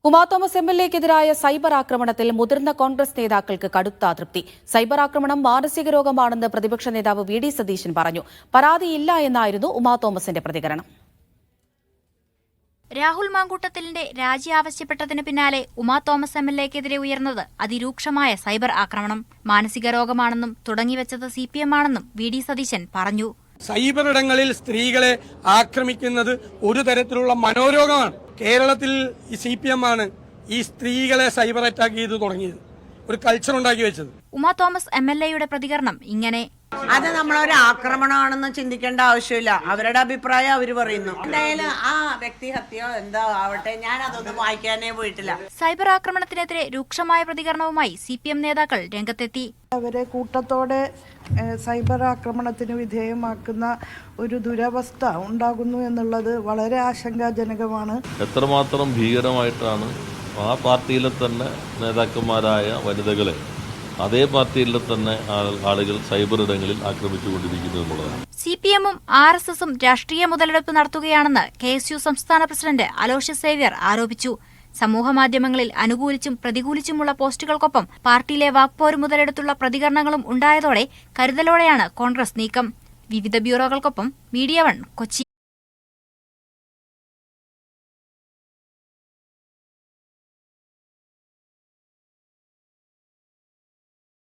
Uma Thomas എംഎൽഎക്കെതിരായ cyber ആക്രമണത്തിൽ മുതിർന്ന കോൺഗ്രസ് നേതാക്കൾക്ക് കടുത്ത അതൃപ്തി. സൈബർ ആക്രമണം മാനസിക രോഗമാണെന്ന് പ്രതിപക്ഷ നേതാവ് വി ഡി സതീശൻ പറഞ്ഞു. പരാതിയില്ല എന്നായിരുന്നു ഉമാ തോമസിന്റെ പ്രതികരണം. രാഹുൽ മാങ്കൂട്ടത്തിലിന്റെ രാജി ആവശ്യപ്പെട്ടതിന് പിന്നാലെ ഉമാ തോമസ് എംഎൽഎക്കെതിരെ ഉയർന്നത് അതിരൂക്ഷമായ സൈബർ ആക്രമണം. മാനസിക രോഗമാണെന്നും തുടങ്ങിവെച്ചത് CPM ആണെന്നും വി ഡി സതീശൻ പറഞ്ഞു. സൈബർ ഇടങ്ങളിൽ സ്ത്രീകളെ ആക്രമിക്കുന്നത് ഒരു തരത്തിലുള്ള മനോരോഗമാണ്. കേരളത്തിൽ ഈ CPM ആണ് ഈ സ്ത്രീകളെ സൈബർ അറ്റാക്ക് ചെയ്ത് തുടങ്ങിയത്, ഒരു കൾച്ചർ ഉണ്ടാക്കി വെച്ചത്. ഉമാ തോമസ് MLA-യുടെ പ്രതികരണം ഇങ്ങനെ: അത് നമ്മളൊരു ആക്രമണമാണെന്ന് ചിന്തിക്കേണ്ട ആവശ്യമില്ല. അവരുടെ അഭിപ്രായം അവർ പറയുന്നു. എന്തായാലും ആ വ്യക്തി ഹത്യോ എന്താ ആവട്ടെ, ഞാൻ അതൊന്നും വായിക്കാനേ പോയിട്ടില്ല. സൈബർ ആക്രമണത്തിനെതിരെ രൂക്ഷമായ പ്രതികരണവുമായി CPM നേതാക്കൾ രംഗത്തെത്തി. അവരെ കൂട്ടത്തോടെ സൈബർ ആക്രമണത്തിന് വിധേയമാക്കുന്ന ഒരു ദുരവസ്ഥ ഉണ്ടാകുന്നു എന്നുള്ളത് വളരെ ആശങ്കാജനകമാണ്. എത്രമാത്രം ഭീകരമായിട്ടാണ് ആ പാർട്ടിയിലെ തന്നെ നേതാക്കന്മാരായ വനിതകളെ അതേ പാർട്ടിയിലെ തന്നെ ആളുകൾ സൈബർ ഇടങ്ങളിൽ ആക്രമിച്ചുകൊണ്ടിരിക്കുന്നു എന്നുള്ളതാണ്. CPM-ഉം RSS-ഉം രാഷ്ട്രീയ മുതലെടുപ്പ് നടത്തുകയാണെന്ന് KSU സംസ്ഥാന പ്രസിഡന്റ് അലോഷ്യസ് സേവ്യർ ആരോപിച്ചു. സമൂഹമാധ്യമങ്ങളിൽ അനുകൂലിച്ചും പ്രതികൂലിച്ചുമുള്ള പോസ്റ്റുകൾക്കൊപ്പം പാർട്ടിയിലെ വാക്പോര് മുതലെടുത്തുള്ള പ്രതികരണങ്ങളും ഉണ്ടായതോടെ കരുതലോടെയാണ് കോൺഗ്രസ് നീക്കം. വിവിധ ബ്യൂറോകൾക്കൊപ്പം മീഡിയ 1 കൊച്ചി.